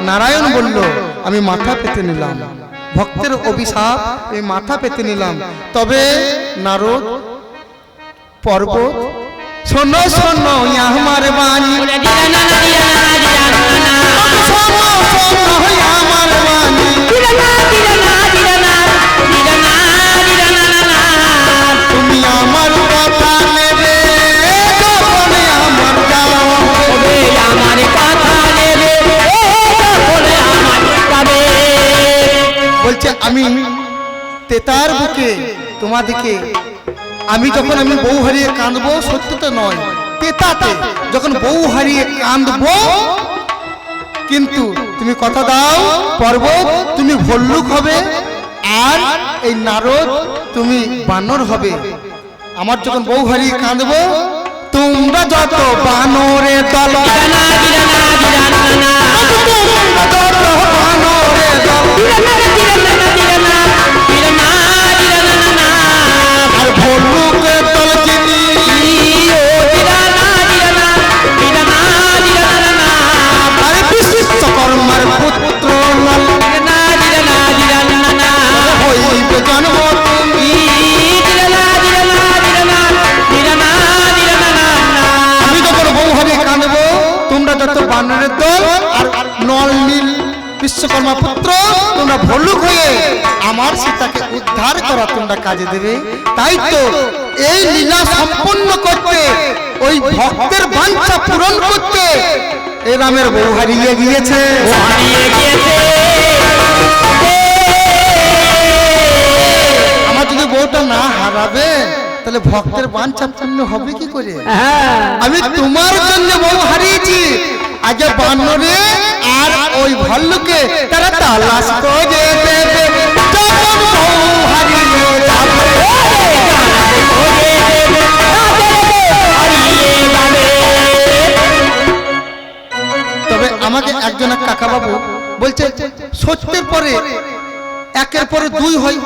নারায়ণ বলল আমি মাথা পেতে নিলাম, ভক্তের অভিশাপ এই মাথা পেতে নিলাম। তবে নারদ পর্বত শোনো শোনো আমার বাণী, আমার বাণী তুমি আমার কথা নেবে যখন আমার যাও, আমার কথা নেবে বলছে আমি তেতার বুকে তোমাদিকে আমি যখন আমি বউ হারিয়ে কাঁদবো, সত্য তো নয়, তেতাতে যখন বউ হারিয়ে কাঁদবো, কিন্তু তুমি কথা দাও পর্বত তুমি ভল্লুক হবে আর এই নারদ তুমি বানর হবে। আমার যখন বউ হারিয়ে কাঁদবো তোমরা যত বানরের দল, আর ভল্লুকের দল চিনি আরে বিশ্বকর্মার পুত্র হইবে জন্ম তুমি। আমি যখন বউ হারিয়ে কাঁদবো তোমরা যত বানরের দল আর নল নীল বিশ্বকর্মা পুত্র তোমরা ভল্লুক হয়ে আমার সীতাকে উদ্ধার করা তোমরা কাজে দেবে। তাই তো এই লীলা সম্পন্ন করতে, ওই ভক্তের বাঞ্ছা পূরণ করতে এই রামের বউ হারিয়ে গিয়েছে। আমার যদি বউটা না হারাবে তাহলে ভক্তের বাঞ্ছা পূর্ণ হবে কি করে? আমি তোমার জন্য বউ হারিয়েছি, আগে বানরে আর ওই ভল্লুকে তারা তালাশ করে দেবে, যখন বউ হারিয়ে যাবে তবে আমাকে একজন এক কাকা বাবু বলছে সত্যের পরে একের পরে দুই হয়,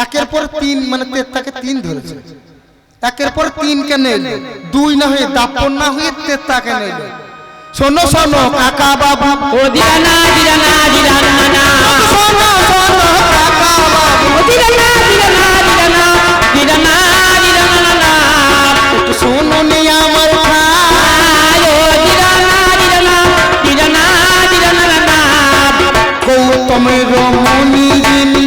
একের পর তিন, মানে তেতাকে তিন ধরেছে, একের পর তিন কেন এলো, দুই না হয়ে দাপন না হয়ে তেতা কেন এলো? শোনো শোনো কাকা বাবু, ও দিরানা দিরানা দিরানা শোনো শোনো কাকা বাবু, দিরানা দিরানা দিরানা দিরানা দিরানা একটু শোনো নি আমার ভাই, ও দিরানা দিরানা দিরানা দিরানা গৌতমের রমণী যিনি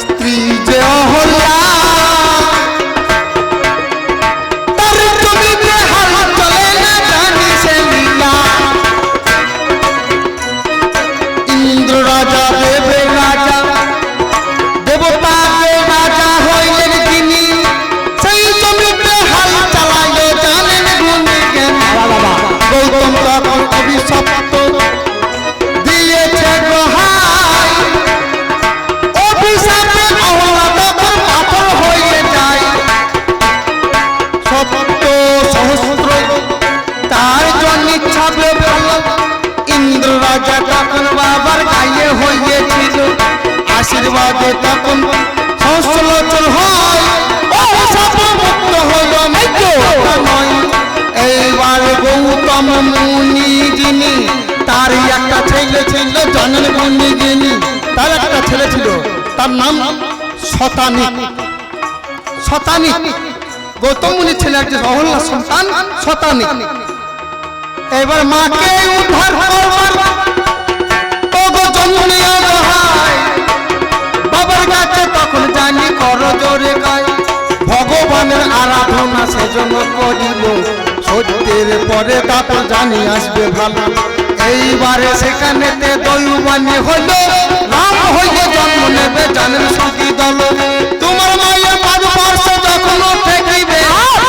স্ত্রী যে অহল্যা, তার জমিতে হাল চলে না জানি সে লীলা। ইন্দ্র রাজা দেবে রাজা দেবতাকে রাজা হইলেন তিনি, সেই জমিতে হাল চালাইলে জানেন গুণী জ্ঞান। গৌতম তখন অভিশপ্ত দিয়েছে গোহাই, অভিশাপে অহল্যা তখন পাথর হয়ে যায়। সত্য সহস্র তার জন্য ছাবে ভালো, ইন্দ্র রাজা তখন বাবার গায়ে হয়েছিল, আশীর্বাদে তখন সহস্রলোচন হয়, অভিশাপ মুক্ত হলো নয়। এইবার গৌতম মুনি যিনি, তার একটা ছেলে ছিল জানেন মুনি যিনি, তার একটা ছেলে ছিল, তার নাম শতানিক। শতানিক গৌতম মুনির ছেলে একজন অহল্যার সন্তান শতানিক। এবার মাকে উদ্ধার করবার ওগো জননী অসহায়, বাবার কাছে তখন জানি কর জোরে গায়, ভগবানের আরাধনা সেজন্য করিল, সত্যের পরে তারপর জানি আসবে ভালো। এইবারে সেখানেতে দৈবানি হলো, রাম হইলে জন্ম নেবে জানেন সতী দল। তোমার মায়ের পাদস্পর্শ যখন ঠেকিবে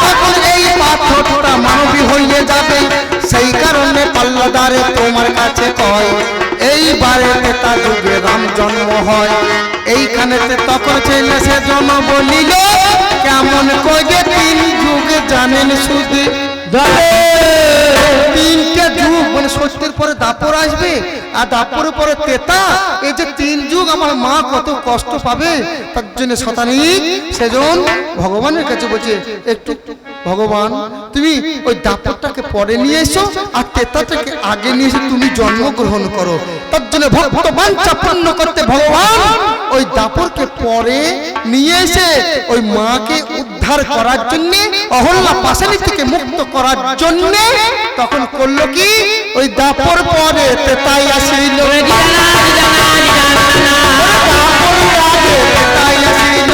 তখন এই পাথরটা মানবী হইলে যাবে, সেই কারণে পাল্লাদারে তোমার কাছে কয়, এইবারে তেতা যুগে রাম জন্ম হয়। এইখানেতে তখন ছেলে সে জন্ম বলিল, কেমন কয়ে তিন যুগে জানেন শুধু তিনটে যুগ, মানে সত্যের পরে দাপর আসবে আর দাপরের পরে তেতা, এই যে তিন যুগ আমার মা কত কষ্ট পাবে, তার জন্য শতানিক সেজন ভগবানের কাছে বলছে একটু ভগবান তুমি ওই দাপরটাকে পরে নিয়ে এসো আর তেতাটাকে আগে নিয়ে এসে তুমি জন্মগ্রহণ করো। তার জন্য ভক্ত বাঞ্ছা পূর্ণ করতে ভগবান ওই দাপরকে পরে নিয়ে এসে ওই মাকে উদ্ধার করার জন্য, অহল্যা পাশানি থেকে মুক্ত করার জন্য তখন করলো কি ওই দাপর পরে তেতাই আসিল, তেতাই আসিল।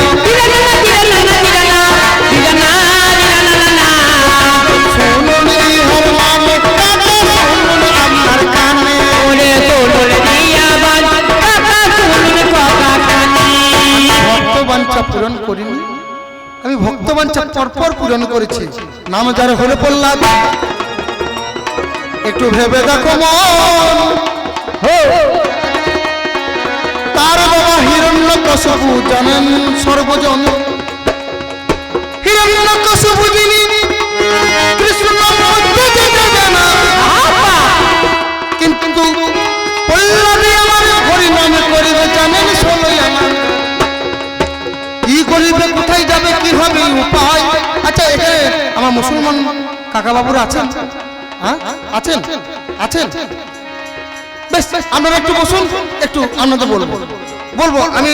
ভক্তবাঞ্ছা পূরণ করিনি, আমি ভক্তবাঞ্ছা পরপর পূরণ করেছি। নাম যার হলে প্রহ্লাদ, একটু ভেবে দেখো মন। তার বাবা হিরণ্যকশিপু জানেন সর্বজন, হিরণ্যকশিপু যিনি কৃষ্ণ জানা, কিন্তু প্রহ্লাদে আমার হরিনাম করিবে জানেন ষোলোই আনা। কি করিবে, কোথায় যাবে, কি হবে উপায়? আচ্ছা এখানে আমার মুসলমান কাকা বাবুরা আছেন? হ্যাঁ আছেন, আছেন। বেশ আপনারা একটু বসুন, একটু আপনাদের বলবো বলবো আমি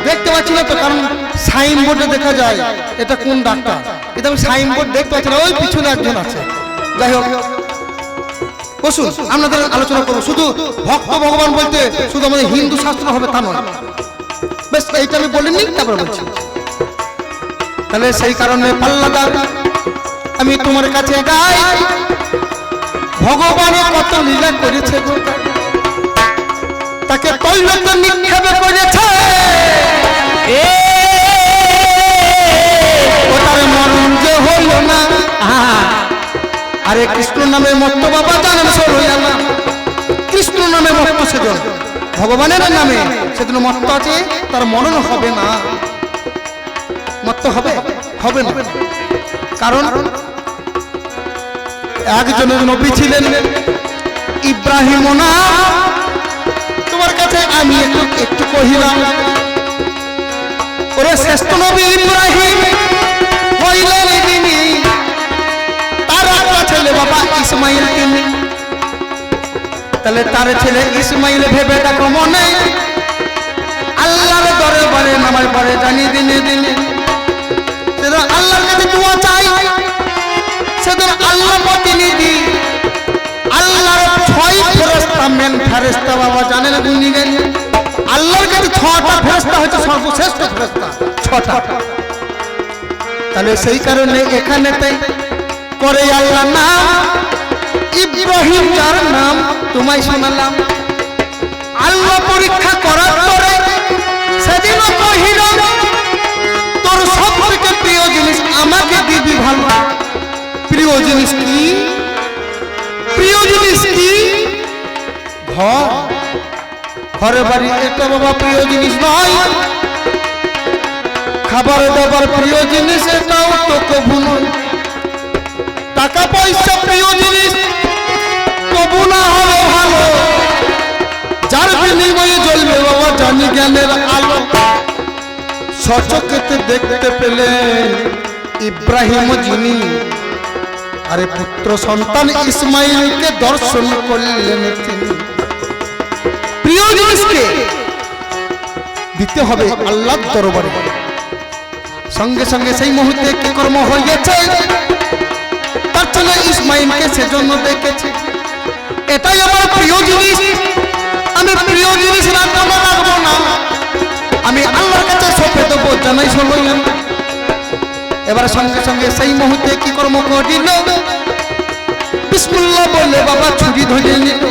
দেখতে পাচ্ছি না তো, কারণ সাইনবোর্ডে দেখা যায় এটা কোন ডাক্তার, এটা আমি সাইনবোর্ড দেখতে পাচ্ছি না। ওই পিছনে একজন আছে, যাই হোক বসুন, আপনাদের আলোচনা করবো। শুধু ভক্ত ভগবান বলতে শুধু আমাদের হিন্দু শাস্ত্র হবে তা নয়। বেশ এইটা আমি বলিনি, তারপরে বলছি। তাহলে সেই কারণে পাল্লাদা আমি তোমার কাছে গাই, ভগবানের কত লীলা করেছে, তাকে তৈলতে নিক্ষেপ করেছে, ওটার মরণ যে হইল না। আরে কৃষ্ণ নামে মত্ত বাবা জানেন ষোলোই আনা, কৃষ্ণ নামে মত্ত সেজন, ভগবানের নামে সেদিন মত্ত আছে, তার মরণ হবে না। মত্ত হবে হবে না, কারণ একজনের নবী ছিলেন ইব্রাহিম না। তোমার কাছে আমি একটু কহিলাম, ওরে শ্রেষ্ঠ নবী ইব্রাহিম হইলেন তিনি, তার একটা ছেলে বাবা ইসমাইল তিনি। তাহলে তার ছেলে ইসমাইল ভেবে দেখো মনে, আল্লাহর দরবারে নামার পরে জানি দিনে দিনে আল্লাহর কাছে দোয়া চাই। সেদিন আল্লাহ প্রতিনিধি, আল্লাহর 6 ফেরেশতা, মেন ফেরেশতা বাবা জানেন গুনি গেল, আল্লাহর কাছে 6টা ফেরেশতা হচ্ছে সর্বশ্রেষ্ঠ ফেরেশতা, 6টা। তাহলে সেই কারণে এখানেতে করে আল্লাহ নাম ইব্রাহিম, যার নাম তোমায় শোনালাম। আল্লাহ পরীক্ষা করার পরে সেদিন কহিল, তোর সব থেকে প্রিয় জিনিস আমাকে দিবি ভালো। প্রিয় জিনিস কি? প্রিয় জিনিস কি? ঘর, ঘরে বাড়ি, এটা বাবা প্রিয় জিনিস নয়। খাবার দাবার প্রিয় জিনিস, এটাও তো কবু নয়। টাকা পয়সা প্রিয় জিনিস, কবু না হলে ভালো। যার বিনিময়ে জ্বলবে বাবা জানি জ্ঞানের আলো। সচক্ষে দেখতে পেলেন ইব্রাহিম যিনি, আরে পুত্র সন্তান ইসমাইলকে দর্শন করলেন তিনি। প্রিয় জিনিসকে দিতে হবে আল্লাহর দরবারে। সঙ্গে সঙ্গে সেই মুহূর্তে কি কর্ম হয়ে গেছে, তার জন্য ইসমাইলকে সেজন্য দেখেছে। এটাই আমার প্রিয় জিনিস, আমি প্রিয় জিনিস রাখবো না, আমি আল্লাহর কাছে সঁপে দেবো জানাই ষোলোই আনা। এবার সঙ্গে সঙ্গে সেই মুহূর্তে কি কর্ম করিল, বিসমিল্লাহ বলে বাবা ছুরি ধরে নিল।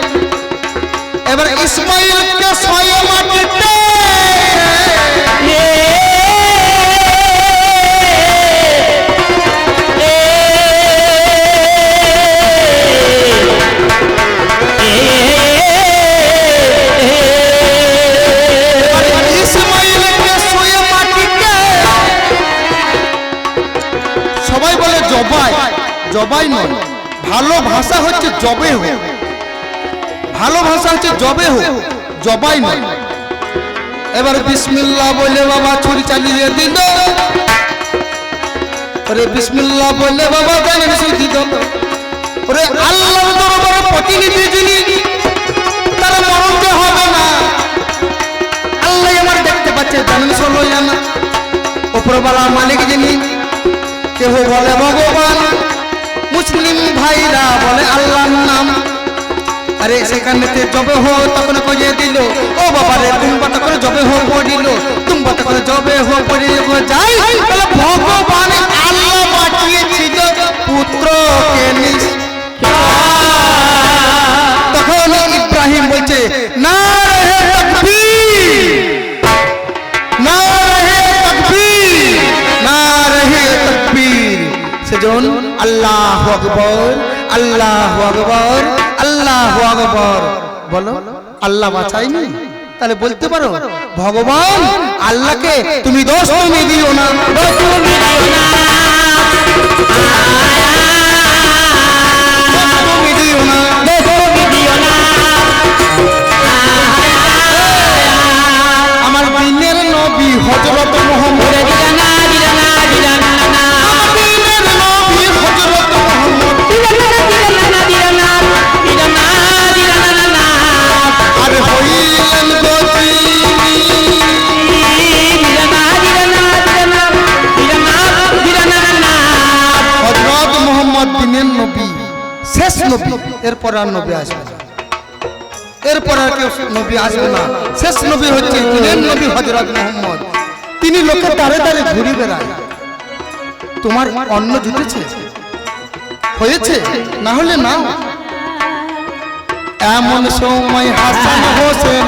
এবার ইসমাইলকে ছয়ে মাটিতে সবাই বলে জবাই, জবাই নয়, ভালো ভাষা হচ্ছে জবে হোক, ভালো ভাষা হচ্ছে জবে হোক, জবাই নয়। এবার বিসমিল্লাহ বলে বাবা ছুরি চালিয়ে দিল। ওরে বিসমিল্লাহ বলে বাবা জানেন শুধু ওরে আল্লাহর দরবারে প্রতিনিধি যিনি তার মরতে হবে না। আল্লাহ আমার দেখতে পাচ্ছে জানেন ষোলো জানা উপরওয়ালা মালিক যিনি। কেহ বলে ভগবান, মুসলিম ভাইরা বলে আল্লাহর নাম। আরে সেখানেতে জবে হো তখন কয়ে দিল ও বাবা রে তুমবা তখন জবে হো পড়িল তুমবা তখন জবে হো পড়িল যাই বলে ভগবান আল্লাহ পাঠিয়েছিল পুত্রকে নিজ। তখন ইব্রাহিম বলছে না হে তাকবীর, না হে তাকবীর, না হে তাকবীর। সেজন আল্লাহু আকবার, আল্লাহু আকবার, আল্লাহু আকবার বলো। আল্লাহ বাঁচায়নি তাহলে বলতে পারো ভগবান আল্লাহকে তুমি দোষ তুমি দিও না, দোষ তুমি দিও না, দোষ তুমি দিও না, দোষ তুমি দিও না। আমার দিনের নবী হযরত মুহাম্মদ দিলানা দিলানা দিলানা না আমার দিনের নবী হযরত মুহাম্মদ দিলানা দিলানা দিলানা দিলানা দিলানা না আর হইলেন গতি দিলানা দিলানা দিলানা দিলানা দিলানা না হযরত মুহাম্মদ দিনের নবী, শেষ নবী। এরপর আর নবী আসবে না, এরপর আর কেউ নবী আসবে না। শেষ নবী হচ্ছে দিনের নবী হযরত মুহাম্মদ। তিনি লোকের দাঁড়ে দাঁড়ে ঘুরে বেড়ায়। তোমার অন্ন জুটেছে হয়েছে না হলে না। এমন সময় হাসান হোসেন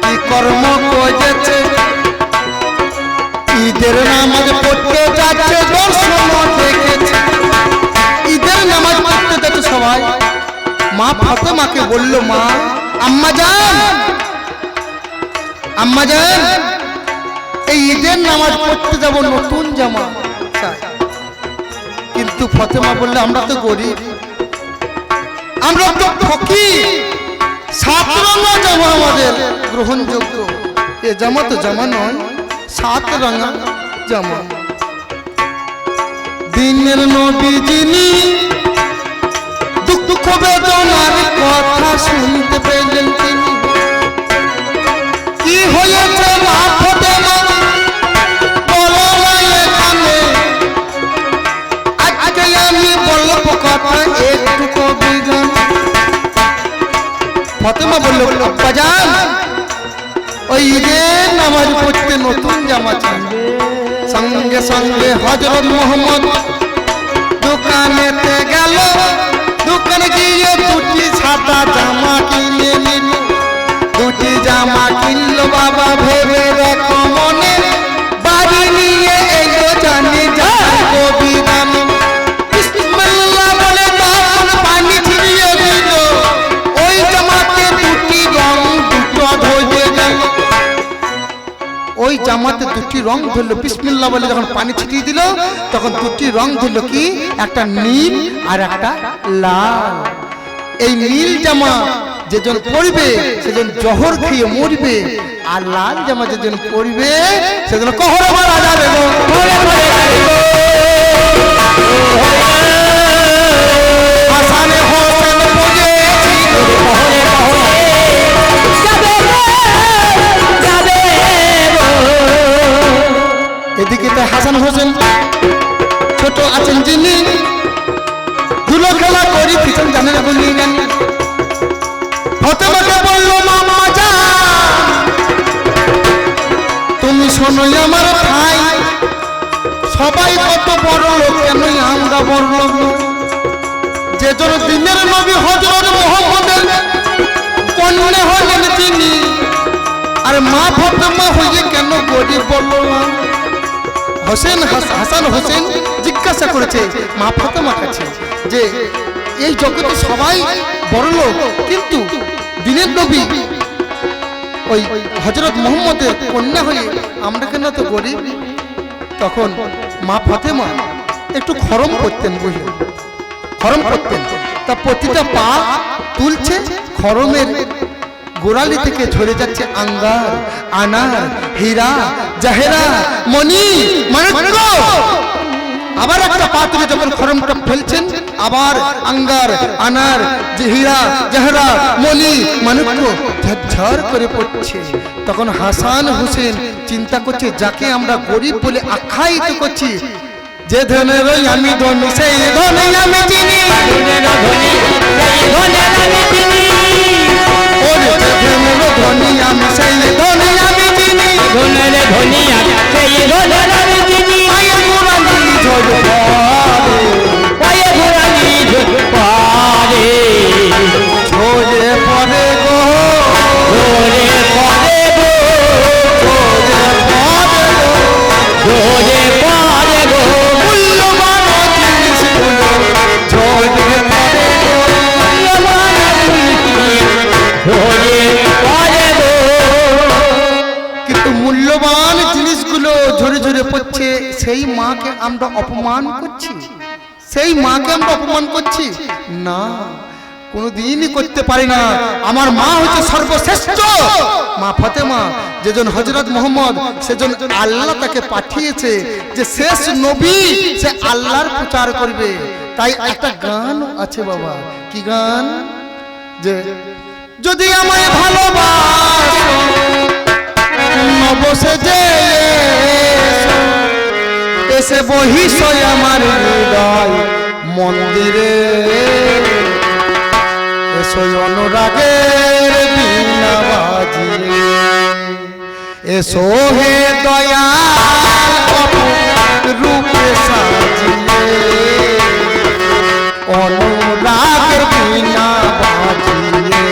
কি কর্ম করেছে, ঈদের নামাজ পড়তে যাচ্ছে দর্শন দেখেছে। ঈদের নামাজ পড়তে যাচ্ছে সবাই। মা ফাতেমাকে বলল মা আম্মা জান, আম্মা জান এই ঈদের নামাজ পড়তে যাব নতুন জামা চাই। কিন্তু ফাতেমা বললে আমরা তো গরিব, আমরা তো ফকির, সাত রঙা জামা আমাদের গ্রহণযোগ্য। এ জামা তো জামা নয়, সাত রঙা জামা। দিনের নবী যিনি দুঃখ বেদনার কথা শুনতে পেলেন তিনি। কি হয়েছে মা ফাতেমা বলো না এখানে, আজকে আমি বলব কথা একটু কবি গান। ফাতেমা বলল বাজান ওই ঈদের নামাজ পড়তে নতুন জামা চাই। সঙ্গে সঙ্গে হযরত মুহাম্মদ দোকানেতে গেল, দোকানে গিয়ে দুটি সাদা জামা কিনে নিল। দুটি জামা কিনলো বাবা ভেবে দেখো মনে, বাড়ি নিয়ে এলো জানি যাই কবি গানে। বিসমিল্লাহ বলে তখন পানি ছিটিয়ে দিল, ওই জামাতে দুটি রং দুটো ধরে গেল। ওই জামাতে দুটি রং ধরলো। বিসমিল্লাহ বলে যখন পানি ছিটিয়ে দিল তখন দুটি রং ধরলো, কি একটা নীল আর একটা লাল। এই নীল জামা যেজন পরবে সেজন জহর খেয়ে মরবে, আর লাল জামা যেজন পরবে সেজন কহরে মারা যাবে গো, ঘরে ঘরে যাবে গো। হাসানে হোসেন বুঝেছিল কহরে কহরে যাবে যাবে এদিকে তাই হাসান হোসেন ছোট আছেন যিনি, ধুলো খেলা করি পিছন জানেন বলি নেন। ফাতেমাকে বলল মামা জান তুমি শোনো আমার ভাই, সবাই কত বড় লোক কেন আমরা বড় লোক নই? যে জন দিনের নবী হযরত মুহাম্মদের কন্যা হলেন তিনি, আর মা ফাতেমা হয়ে কেন গরিব বলল না? হাসান হোসেন জিজ্ঞাসা করেছে মা ফাতেমার কাছে যে এই জগতে সবাই বড় লোক, কিন্তু দিনের নবী ওই হযরত মুহাম্মদের কন্যা হয়ে আমরা কেন তো গরিব? তখন মা ফাতেমা একটু খরম করতেন, বুঝলেন, খরম করতেন। তা প্রতিটা পা তুলছে, খরমের গোড়ালি থেকে ঝরে যাচ্ছে আঙ্গার, আনার, হীরা, জাহেরা, মণি, মাণিক্য। আবার একটা পাত্রে যখন খড়মটা ফেলছেন, আবার আঙ্গার, আনার, হীরা, জাহেরা, মণি, মাণিক্য ঝরঝর করে পড়ছে। তখন হাসান হোসেন চিন্তা করছে, যাকে আমরা গরিব বলে আখ্যায়িত করছি, যে ধনের আমি ধনী সেই ধনী আমি চিনি, ওরে যে ধনের ধনী আমি সেই ধনী আমি চিনি, পায়ে গোড়ালি ঝরে পড়ে, ঝরে পড়ে গো, ঝরে পড়ে গো, মূল্যবান জিনিসগুলো ঝরে পড়ে গো। কিন্তু মূল্যবান জিনিসগুলো ঝরে ঝরে পড়ছে, সেই মাকে আমরা অপমান করছি, সেই মাকে আমরা অপমান করছি না, কোনোদিনই করতে পারি না। আমার মা হচ্ছে সর্বশ্রেষ্ঠ মা ফাতেমা, যেজন হযরত মুহাম্মদ, সেজন আল্লাহ তাকে পাঠিয়েছে যে শেষ নবী, সে আল্লাহর প্রচার করবে। তাই একটা গান আছে বাবা, কি গান? যে যদি আমায় ভালোবাসো নবসে যে এসে বহিস আমার হৃদয় মন্দিরে, এসো অনুরাগের বীণা বাজিয়ে, এসো হে দয়াল রূপে সাজিয়ে, অনুরাগের বীণা বাজিয়ে,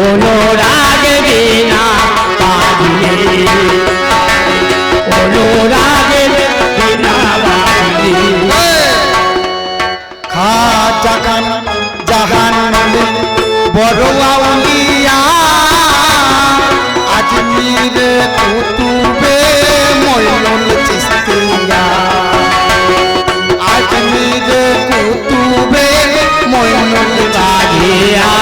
অনুরাগ বিনা বাজিয়ে, অনুরাগের বিনা বাজিয়ে। খাজা খান জাহান্নামে বড় আউলিয়া, আজমির কুতুবে মঈনুল চিশতিয়া, আজমির কুতুবে মঈনুল বাজিয়া,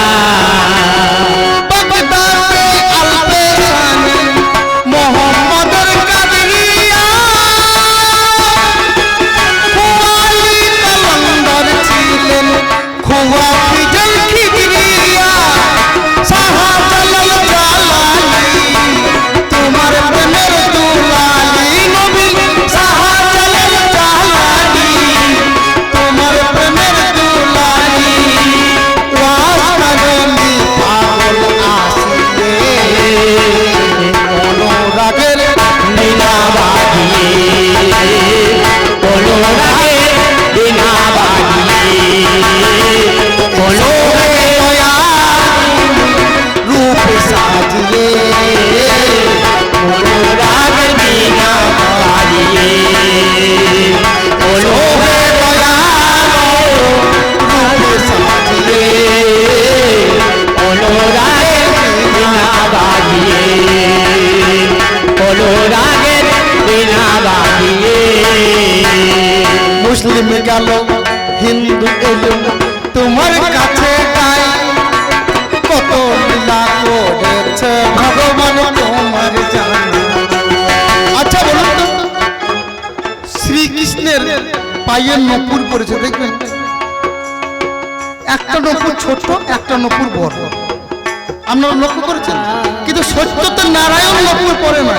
বাগদাদে আলপেশানি মোহাম্মদের কাদরিয়া, খুয়ালি কালান্দার ছিলেন খুয়া ফিজল খিজরিয়া, শাহজালাল জালালি তোমার প্রেমের দুলালি, নবী শাহজালাল জালালি তোমার প্রেমের দুলালি, ওয়াসকারনি পাগল আসিয়ে, অনুরাগের বিনা বাজিয়ে, অনুরাগের বিনা বাজিয়ে, অনুরাগের রূপ সাজিয়ে, অনুরাগের বিনা বাজিয়ে, অনুরাগের রূপ সাজিয়ে, অনুরাগের বিনা বাজিয়ে, অনুরাগের বিনা বাজিয়ে। মুসলিম গেল হিন্দু এলো তোমার কাছে গায়, কত লীলা করেছে ভগবান তোমার জানে। আচ্ছা বলুন তো, শ্রীকৃষ্ণের পায়ে নপুর পড়েছে দেখবেন, একটা নপুর ছোট, একটা নপুর বড়, আপনারা লক্ষ্য করেছেন? কিন্তু সত্য তো নারায়ণ নপুর পড়ে না,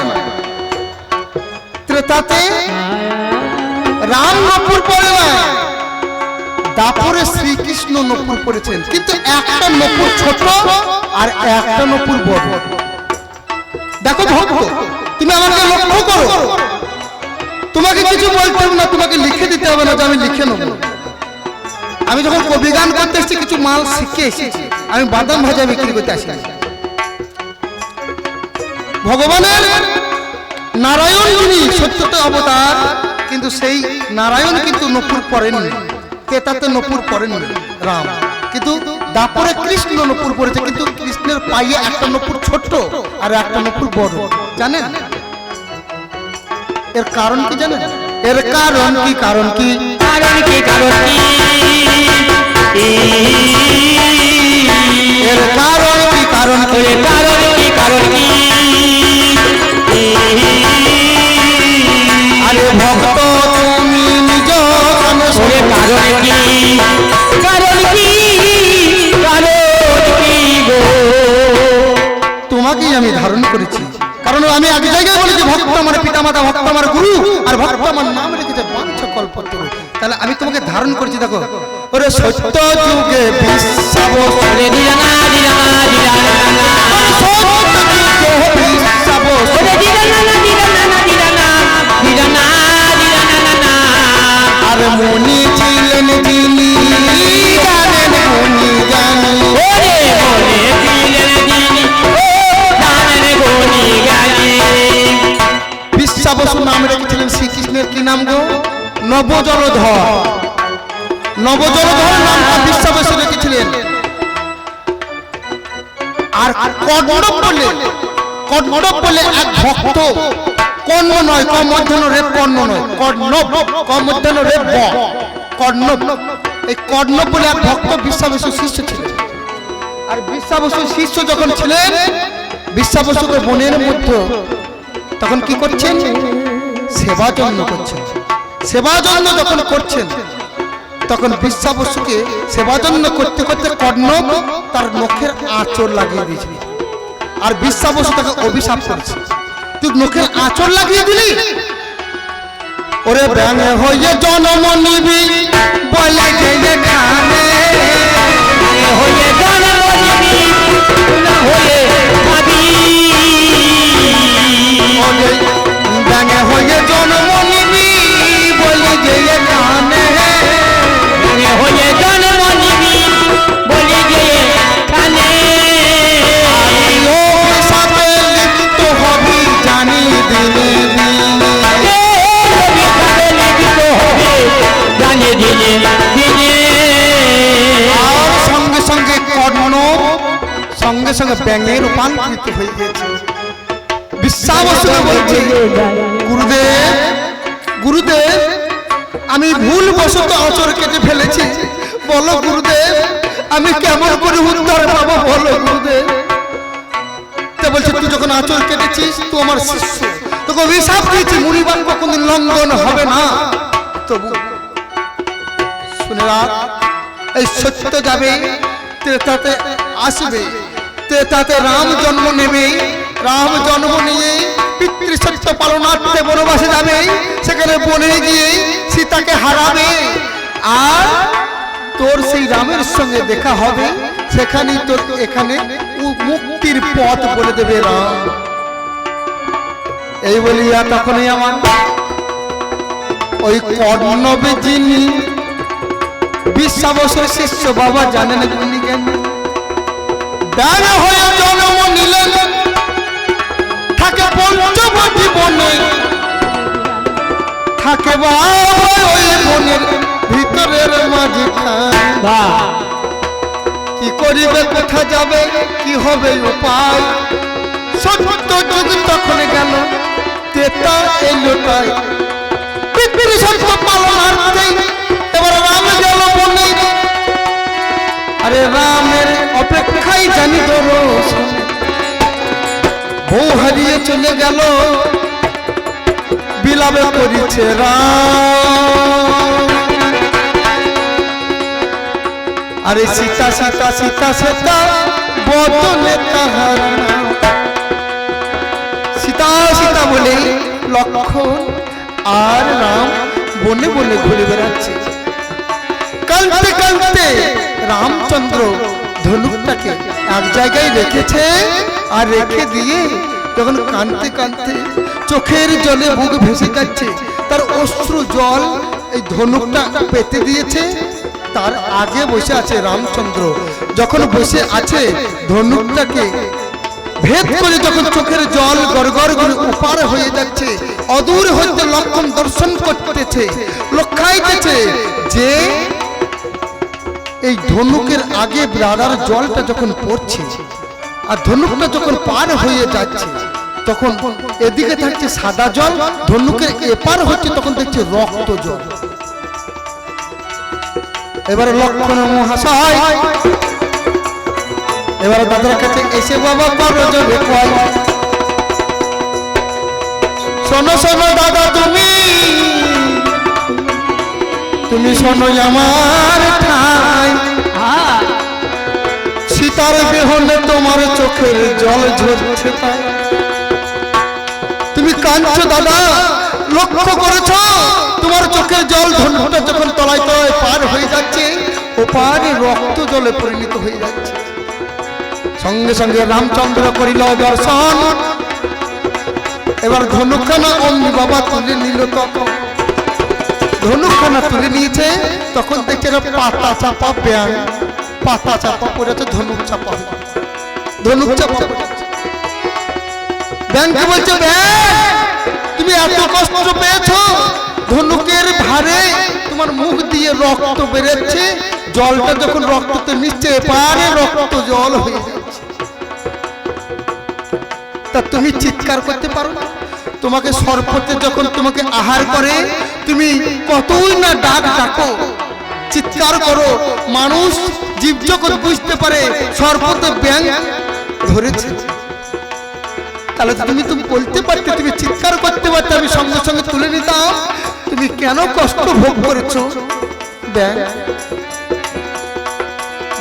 ত্রেতাতে রাম নপুর পড়ে না, দাপরে শ্রীকৃষ্ণ নপুর পড়েছেন, কিন্তু একটা নপুর ছোট আর একটা নপুর বড়। দেখো ভক্ত, তুমি আমাকে লক্ষ্য করো, তোমাকে কিছু বলতে হবে না, তোমাকে লিখে দিতে হবে না যে আমি লিখে নেব। আমি যখন কবি গান করতে এসেছি কিছু মাল শিখে এসেছি, আমি বাদাম ভাজা বিক্রি করতে আসি। ভগবানের নারায়ণ যিনি সত্যতে অবতার, কিন্তু সেই নারায়ণ কিন্তু নপুর পড়েননি, তেতাতে নপুর পড়েননি রাম, কিন্তু দাপরে কৃষ্ণ নপুর পড়েছে, কিন্তু কৃষ্ণের পায়ে একটা নপুর ছোট আর একটা নপুর বড়। জানেন এর কারণ কি? জানেন এর কারণ কি? কারণ কি? কারণ কি? কারণ কি? এর কারণ করেছি, কারণ আমি এক জায়গায় বলেছি ভক্ত আমার পিতামাতা, ভক্ত আমার গুরু, আর ভক্ত আমার নাম রেখেছে বাঞ্ছকল্পতরু। তাহলে আমি তোমাকে ধারণ করছি, দেখো ওরে সত্য যুগে বিশ্বাবস, ওরে দিরানা দিরানা দিরানা সত্য যুগে বিশ্বাবস, ওরে দিরানা দিরানা দিরানা দিরানা দিরানা আর মনি ছিলেন যিনি জানেন গুণী জ্ঞানী, ওরে মনে দিলেন যিনি ও জানেন গুণী জ্ঞানী। বিশ্বাবসু নাম রেখেছিলেন শ্রীকৃষ্ণের কি নাম গো? নবজলধর। নবজলধর নামটা বিশ্বাবসু রেখেছিলেন। আর কর্ণব বলে এক ভক্ত, কর্ণ নয় ক মধ্যাহ্ন রেপ, কর্ণ নয় কর্ণব, ক মধ্যাহ্ন রেপ ব, কর্ণব। এই কর্ণব বলে এক ভক্ত বিশ্বাবসুর শিষ্য ছিলেন। আর বিশ্বাবসুর শিষ্য যখন ছিলেন, বিশ্বাবসুকে বনের মধ্যে তখন কি করছেন? সেবা যত্ন করছেন। সেবা যত্ন যখন করছেন, তখন বিশ্বাবসুকে সেবা যত্ন করতে করতে কর্ণব তার নখের আঁচড় লাগিয়ে দিয়েছিল। আর বিশ্বাবসু তাকে অভিশাপ করেছে, তুই নখের আঁচড় লাগিয়ে দিলি, ওরে ব্যাঙে হয়ে জন্ম নিবি বলে যে খানে, হয়ে জন্ম নিবি না হয়ে ভাবি, ওরে ব্যাঙে হয়ে জন্ম নিবি বলে যে খানে, হয়ে জন্ম নিবি বলি যে কানে, সাথে লিপ্ত হবি জানি দিনে দিনে, জানে দিনে দিনে। আর সঙ্গে সঙ্গে কর্ণ সঙ্গে সঙ্গে ব্যাঙে রূপান্তরিত হয়ে গেছে। বিশ্বাবসুকে বলছে, গুরুদেব গুরুদেব আমি ভুল বশত আঁচড় কেটে ফেলেছি, বলো গুরুদেব আমি কেমন করে উদ্ধার পাবো, বলো গুরুদেব। তা বলছে তুই যখন আঁচড় কেটেছিস তুই আমার শিষ্য, তোকে অভিশাপ দিয়েছি মুনিবাক্য কোনদিন লঙ্ঘন হবে না। তবু শুনে রাখ, এই সত্য যাবে, ত্রেতাতে আসবে, ত্রেতাতে রাম জন্ম নেবে, রাম জন্ম নিয়ে পিতৃসত্য পালনার্থে বনবাসে যাবে, সেখানে বনে গিয়ে সীতাকে হারাবে, আর তোর সেই রামের সঙ্গে দেখা হবে, সেখানেই তোর এখানে মুক্তির পথ বলে দেবে রাম। এই বলিয়া তখনই আমার ওই কর্ণবে যিনি বিশ্বাবসুর শিষ্য বাবা জানেন গুণী জ্ঞান, ব্যাঙ হয়ে জন্ম নিলেন, থাকে পঞ্চবটি বনে, থাকে বাবা ওই বনের ভিতরের মাঝখানে, কি করিবে কোথা যাবে কি হবে উপায়, সত্য যুগ তখন গেল তেতা এলো তাই, পৃথিবীর সত্য পালনার্থে এবার রাম গেল বনে, আরে রামের অপেক্ষায় জানি দরস, বউ হারিয়ে চলে গেল বিলাপে করিছে রাম, আরে সীতা সীতা সীতা সীতা বদনে তাহার নাম, সীতা সীতা বলে লক্ষণ আর রাম বনে বনে ঘুরে বেড়াচ্ছে। কাঁদতে কাঁদতে রামচন্দ্র ধনুকটাকে এক জায়গায় রেখেছে, আর রেখে দিয়ে যখন কাঁদতে কাঁদতে চোখের জলে বুক ভেসে যাচ্ছে, তার অশ্রু জল এই ধনুকটা পেতে দিয়েছে, তার আগে বসে আছে রামচন্দ্র। যখন বসে আছে ধনুকটাকে ভেদ করে যখন চোখের জল গড়গড় করে উপার হয়ে যাচ্ছে, অদূর হইতে লক্ষণ দর্শন করতেছে, লক্ষাইতেছে যে এই ধনুকের আগে ব্লাডার জলটা যখন পড়ছে আর ধনুকটা যখন পার হয়ে যাচ্ছে, তখন এদিকে থাকছে সাদা জল, ধনুকের এপার হচ্ছে তখন দেখছে রক্ত জল। এবারে লক্ষণ মহাশয় এবারে দাদার কাছে এসে বাবা পারো যাবে কয়, শোনো শোনো দাদা তুমি শোনো আমার ঠাই, সীতার বিহনে তোমার চোখে চোখের জল ঝরছে তাই। তুমি কাঁদছো দাদা, লক্ষ্য করেছো তোমার চোখের জল ধনুকটা যখন তলায় তলায় পার হয়ে যাচ্ছে, ও পারে রক্ত জলে পরিণত হয়ে যাচ্ছে। সঙ্গে সঙ্গে রামচন্দ্র করিল দর্শন। এবার ধনুকখানা অমনি বাবা তুলে নিল। তখন ধনুকখানা তুলে নিয়েছে, তখন দেখছে পাতা চাপা ব্যাং, পাতা চাপা পড়েছে, ধনুক চাপা, ধনুক চাপা। ব্যাংকে বলছে, ব্যাং তুমি এত কষ্ট পেয়েছো, ধনুকের ভারে তোমার মুখ দিয়ে রক্ত বেরোচ্ছে, জলটা যখন রক্ততে মিশছে পারে রক্ত জল হয়ে যাচ্ছে। তা তুমি চিৎকার করতে পারো না? তোমাকে সর্পতে যখন তোমাকে আহার করে, তুমি কতই না ডাক ডাকো, চিৎকার করো, মানুষ জীবজগৎ বুঝতে পারে সর্পতে ব্যাং ধরেছে। তাহলে তুমি বলতে পারতে, তুমি চিৎকার করতে পারতে, আমি সঙ্গে সঙ্গে তুলে নিতাম। তুমি কেন কষ্ট ভোগ করেছো? ব্যাং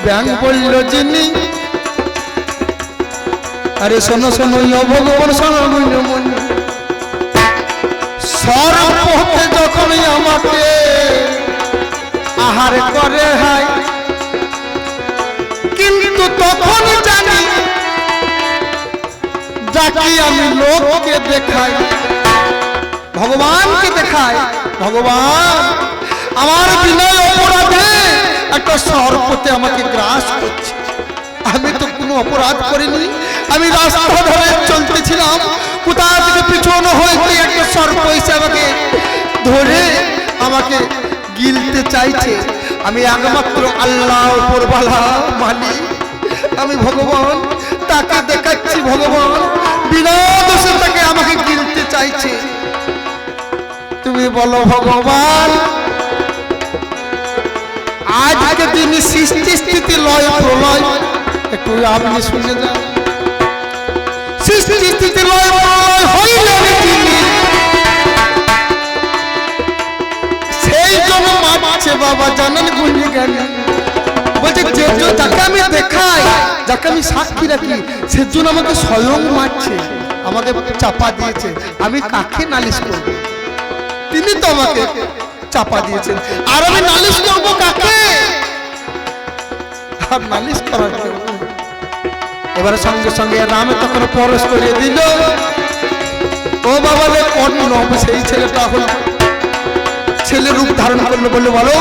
ব্যাং বলল যিনি, আরে শোনো শোনো ভগবান শোনো, সর্প হতে যখন আমাকে আহার করে হয়, কিন্তু তখন জানি যাকে আমি লোককে দেখাই, ভগবানকে দেখাই, ভগবান আমার বিনয় অপরাধে একটা সর্পতে আমাকে গ্রাস করছে। আমি তো কোনো অপরাধ করিনি, আমি রাস্তা ধরে চলতেছিলাম, কোথা থেকে পিছনে হয়েছে একটা সর্প এসে আমাকে ধরে আমাকে গিলতে চাইছে। আমি একমাত্র আল্লাহ উপরওয়ালা মালিক, আমি ভগবান তাকে দেখাচ্ছি, ভগবান বিনা দোষে তাকে আমাকে গিলতে চাইছে। তুমি বলো ভগবান, আজকে দিন সৃষ্টি স্থিতি লয় প্রলয়, একটু আপনি শুনে যান। সৃষ্টি স্থিতি লয় প্রলয় হইলেন তিনি, সেই জন্য মারছে বাবা জানেন গুলি জ্ঞান। বলছে যে যাকে আমি দেখাই, যাকে আমি সাক্ষী রাখি, সেজন্য আমাকে স্বয়ং মারছে, আমাকে চাপা দিয়েছে। আমি কাকে নালিশ করব? তিনি তো আমাকে চাপা দিয়েছেন, আর আমি নালিশ করব কাকে? আর নালিশ করার কেউ। এবার সঙ্গে সঙ্গে রামে তখন পরশ করে দিল। ও বাবা রে কর্ণ, সেই ছেলেটা হল ছেলে রূপ ধারণ করলো। বললো বলো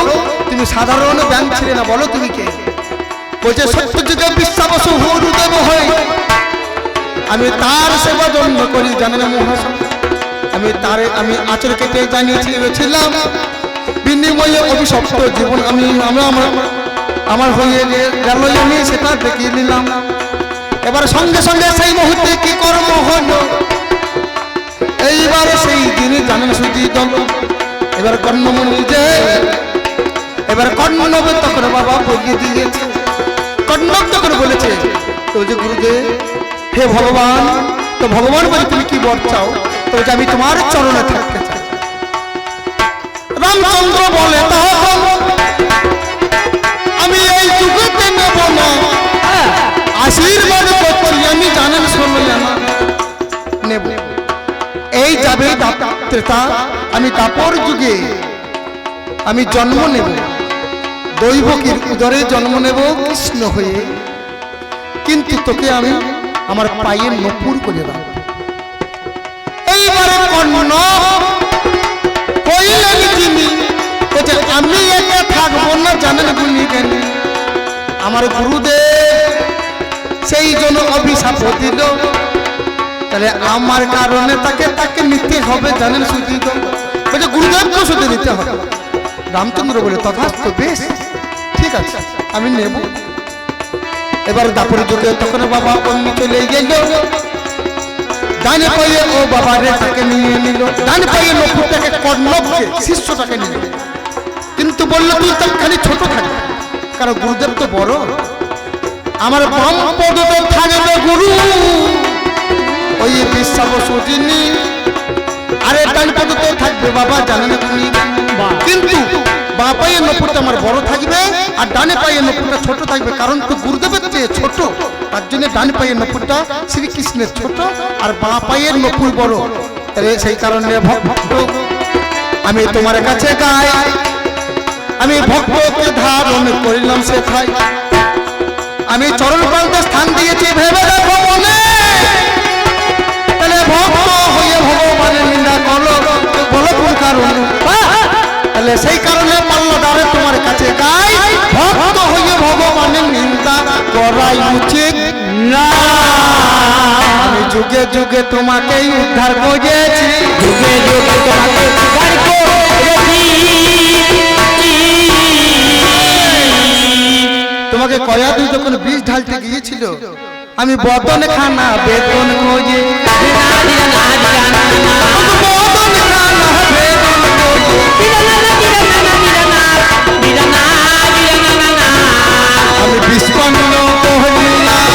তুমি সাধারণ ব্যাং ছিলে না, বলো তুমি কে? বলছে সত্য যুগে বিশ্বাবসু হরুদেব হয়ে আমি তার সেবা যত্ন করি, জানেন মহাশয়। আমি আচর কেটে জানিয়েছিলাম, বিনিময়ে অভিশপ্ত জীবন আমি আমার হয়ে গেল, আমি সেটা দেখিয়ে নিলাম। এবার সঙ্গে সঙ্গে সেই মুহূর্তে কি কর্ম হলো, এইবারে সেই দিনে জানেন সুজি দল। এবার কর্ণমণি যে এবার কর্ণব তখন বাবা বলিয়ে দিয়েছে। কর্ণব তখন বলেছে, তো যে গুরুদেব হে ভগবান, তো ভগবান বলে তুমি কি বর চাও? তো যে আমি তোমার চরণে থাকতে চাই। রামচন্দ্র বলে আমি এই যুগতে নেব না, আশীর্বাদ করছি আমি জানেন শোনো জানা নেব। এই যাবে ত্রেতা, আমি তাপর যুগে আমি জন্ম নেব, দৈবকীর উদরে জন্ম নেব কৃষ্ণ হয়ে, কিন্তু তোকে আমি আমার পায়ে নপুর করে রাখব। এইবারে কর্ণ কইলেন যিনি, বলছে আমি একা থাকবো না, জানেন গুলি জ্ঞানী আমার গুরুদেব সেই জন্য অভিশাপ দিল। তাহলে আমার কারণে তাকে নিতে হবে, জানেন সুজিত। বলছে গুরুদেবকে শুধু নিতে হবে। রামচন্দ্র বলে তথাস্থ, বেশ ঠিক আছে আমি নেব। এবার দাপরে যুগে তখন বাবা অমনি চলে গেল, ডান পায়ে ও বাবা রে তাকে নিয়ে নিল, ডান পায়ে নপুরটাকে কর্ণবকে শিষ্যটাকে নিল। কিন্তু বললো তুই তার খালি ছোট থাকবে, কারণ গুরুদেব তো বড়, আমার বাম পদতে থাকবে গুরু ওই বিশ্বাবসু যিনি, আরে ডান পদতে থাকবে বাবা জানেন তুমি। কিন্তু বাঁ পায়ের নপুরটা আমার বড় থাকবে, আর ডানে পায়ের নপুরটা ছোট থাকবে, কারণ তো গুরুদেবের চেয়ে ছোট, তার জন্য ডান পায়ের নপুরটা শ্রীকৃষ্ণের ছোট আর বাঁ পায়ের নপুর বড়। তাহলে সেই কারণে ভক্ত আমি তোমার কাছে গাই, আমি ভক্তকে ধারণ করিলাম সেথায়। আমি চরণ প্রান্তে স্থান দিয়েছি ভেবে দেখো মনে, তাহলে ভক্ত হয়ে ভগবানের নিন্দা করলো বলো কোন কারণ? তাহলে সেই কারণে পাল্লাদারে তোমার কাছে গাই, ভক্ত হয়ে ভগবানের নিন্দা করাই উচিত না। আমি যুগে যুগে তোমাকেই উদ্ধার করেছি, যুগে যুগে তোমাকে উদ্ধার করেছি। তোমাকে কয়া দুই যখন বীজ ঢালতে গিয়েছিল আমি বদন খানা বেতন খোঁজে, বদন খানা বেতন আমি বিস্পন্ন কহিলাম,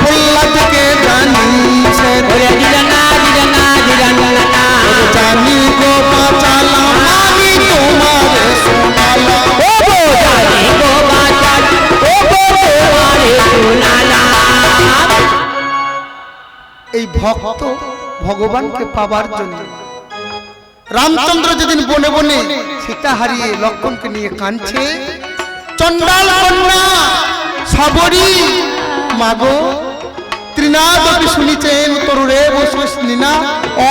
প্রহ্লাদকে জানিছে জানি গো বাঁচালাম আমি তোমারে শোনালাম। এই ভক্ত ভগবানকে পাবার জন্য রামচন্দ্র যেদিন বনে বনে সীতা হারিয়ে লক্ষ্মণকে নিয়ে কাঁদছে, চণ্ডাল কন্যা সবরী মাগো ত্রিনাদপি শুনিছেন তরুরে বসুস্নিনা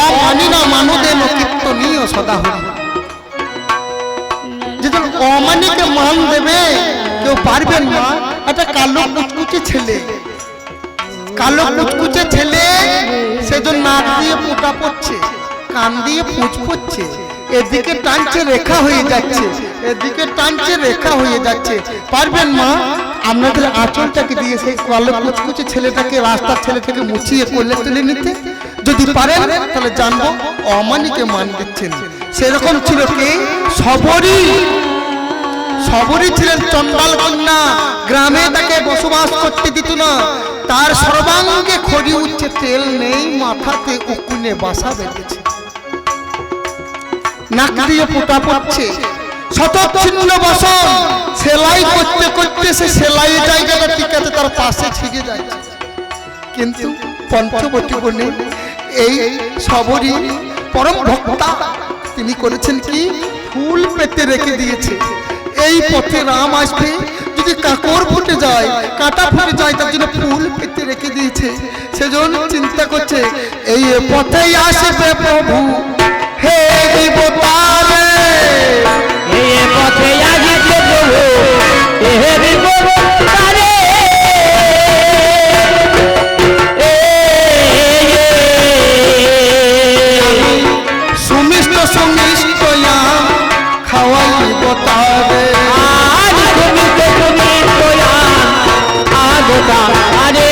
অমানিনা মানুদেন কীর্তনীয় সদা হরি। যেজন অমানিকে মান দেবে কেউ পারবেন না। একটা কালো কুচকুচে ছেলে, কালো কুচকুচে ছেলে সেজন নাক দিয়ে পোটা পড়ছে, কান দিয়ে পুঁচ পড়ছে, এদিকে টানছে রেখা হয়ে যাচ্ছে, এদিকে টানছে রেখা হয়ে যাচ্ছে। পারবেন মা আপনাদের আঁচলটাকে দিয়ে সেই কালো কুচকুচে ছেলেটাকে রাস্তার ছেলে থেকে মুছিয়ে কোলে তুলে নিতে? যদি পারেন তাহলে জানবো অমানিকে মান দিচ্ছেন। সেরকম ছিল কি সবরী, সবরী ছিলেন চণ্ডাল কন্যা, গ্রামে তাকে বসবাস করতে দিত না। তার সর্বাঙ্গে খড়ি উঠছে, তেল নেই, মাথাতে উকুনে বাসা বেঁধেছে, নাক দিয়ে পোটা পড়ছে, শতচ্ছিন্ন বসন সেলাই করতে করতে সে সেলাই জায়গাটা ঠিক আছে তার পাশে ছিঁড়ে যাচ্ছে। কিন্তু পঞ্চবটী বনে এই সবরী পরম ভক্তা তিনি করেছেন কি ফুল পেতে রেখে দিয়েছে। এই পথে রাম আসবে, যদি কাকর ফুটে যায়, কাঁটা ফুটে যায়, তার জন্য ফুল পেতে রেখে দিয়েছে। সেজন্য চিন্তা করছে এই পথেই আসবে প্রভু হে দেবতারে, এই পথে আসবে প্রভু হে দেবতারে। সুমিষ্ট সুমিষ্ট খাওয়াইব তারে, আজ তুমি তো তুমি আরে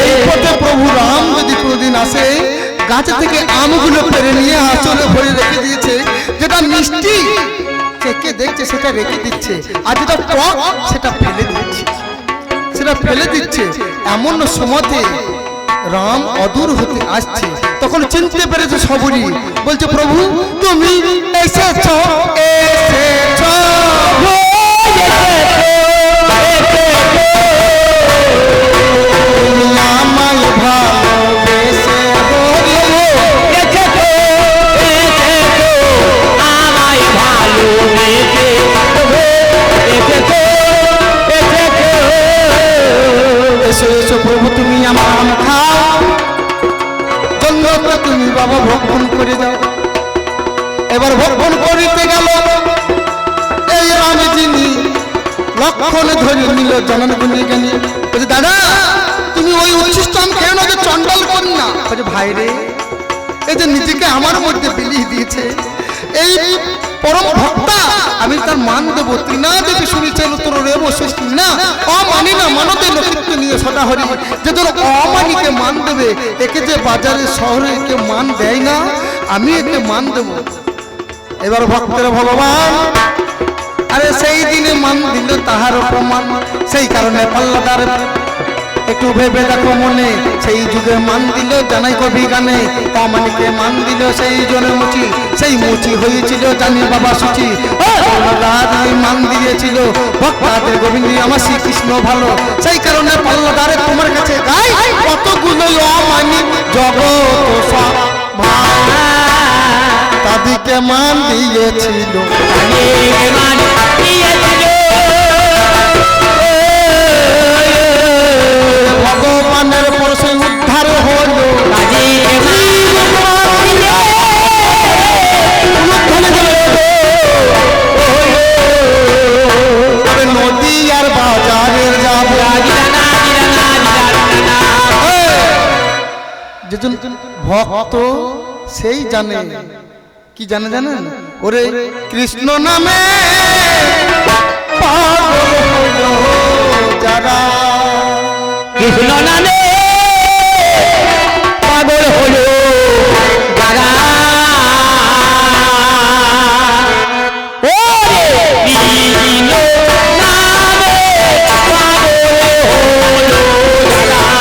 এই পথে প্রভু রাম যদি কোনদিন আসে, গাছ থেকে আমগুলো পেরে নিয়ে আঁচলে ভরে রেখে দিয়েছে, যেটা মিষ্টি চেকে দেখছে সেটা রেখে দিচ্ছে, আর যেটা টক সেটা ফেলে দিচ্ছে, সেটা ফেলে দিচ্ছে। এমন সময়তে রাম অদূর হতে আসছে, তখন চিনতে পেরেছে সবরী, বলছে প্রভু তুমি এসেছ এসেছ, তুমি আমায় ভালোবেসে আমায় ভালোবেসে এসো এসো প্রভু তুমি আমার আম খাও, জন্য তুমি বাবা ভক্ষণ করে দাও। এবার ভক্ষণ করিতে গেল এই রাম যিনি লক্ষণ ধরে নিল জনন গুণী জ্ঞানী, বলছে দাদা তুমি ওই উচ্ছিষ্ট আম খেয়ে না, যে চণ্ডাল কন্যা। বলছে ভাই রে, এই যে নিজেকে আমার মধ্যে বিলিয়ে দিয়েছে এই পরম ভক্তা, আমি তার মান দেবো। ত্রিনা দেবী শুনেছেন তোর রেব শেষ না অমানি না মানতে নক্ষত্র নিয়ে সদা হরি, যে তোর অমানিকে মান দেবে, একে যে বাজারে শহরে একে মান দেয় না, আমি একে মান দেব। এবার ভক্তের ভগবান আরে সেই দিনে মান দিল তাহার প্রমাণ, সেই কারণে পাল্লাদার একটু ভেবে দেখো মনে, সেই যুগে মান দিল জানাই কবি গানে, অমানিকে মান দিল সেই জনে মুচি, সেই মুচি হয়েছিল জানি বাবা সুচি পল্লদার মান দিয়েছিল ভক্তাদের গোবিন্দ আমার শ্রীকৃষ্ণ ভালো সেই কারণে পল্লদারে তোমার কাছে গাই কতগুলো অমানি জগৎ সব তাদেরকে মান দিয়েছিল ভগবানের পরশে উদ্ধার হলো নদী আর বাজারের যাব যেজন ভক্ত সেই জানে কি জানে জানেন ওরে কৃষ্ণ নামে পাগল হলো যারা কৃষ্ণ নামে পাগল হলো যারা কৃষ্ণ নামে পাগল হলো যারা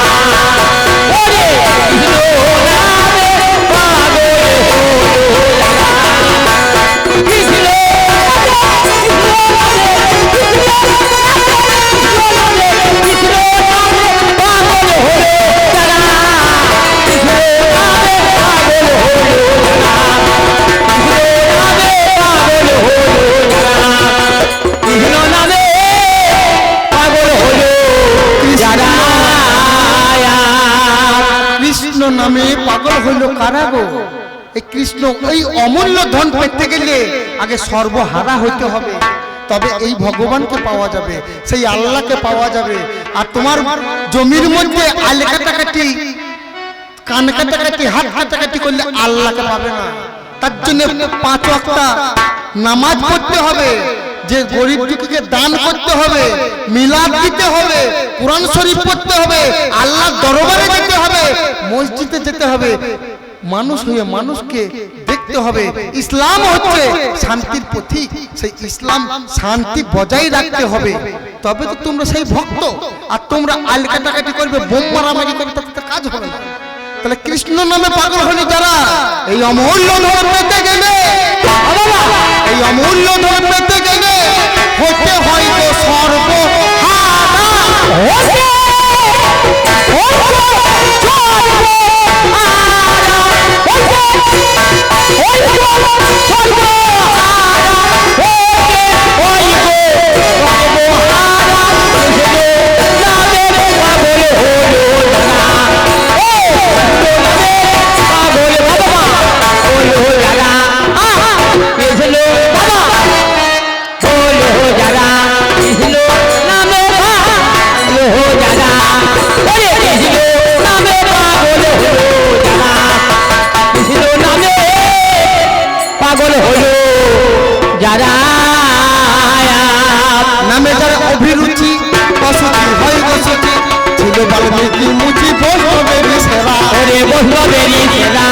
কৃষ্ণ নামে পাগল কৃষ্ণ নামে পাগল হইল কারা গো এই কৃষ্ণ এই অমূল্য ধন পেতে গেলে আগে সর্বহারা হইতে হবে তবে এই ভগবানকে পাওয়া যাবে সেই আল্লাহকে পাওয়া যাবে আর তোমার জমির মধ্যে আল কাটাকাটি কান কাটাকাটি হাত কাটাকাটি করলে আল্লাহকে পাবে না তার জন্য 5 ওয়াক্ত নামাজ পড়তে হবে যে গরিব দুঃখীকে দান করতে হবে মিলাদ দিতে হবে কোরআন শরীফ পড়তে হবে আল্লাহর দরবারে যেতে হবে মসজিদে যেতে হবে মানুষ হয়ে মানুষকে দেখতে হবে ইসলাম হচ্ছে শান্তির পথিক সেই ইসলাম শান্তি বজায় রাখতে হবে তবে তো তোমরা সেই ভক্ত আর তোমরা আল কাটাকাটি করবে বোম মারামারি করবে তাতে কাজ হবে না তাহলে কৃষ্ণ নামে পাগল হলে যারা এই অমূল্য ধন পেতে গেলে এই অমূল্য ধন পেতে গেলে হতে হয়তো পাগল হলো যারা নামে যারা অভিরুচি অসুচি হয় গসুচি ছিল বাল্মীকি মুচি বৈষ্ণবের সেবা ওরে বৈষ্ণবের সেবা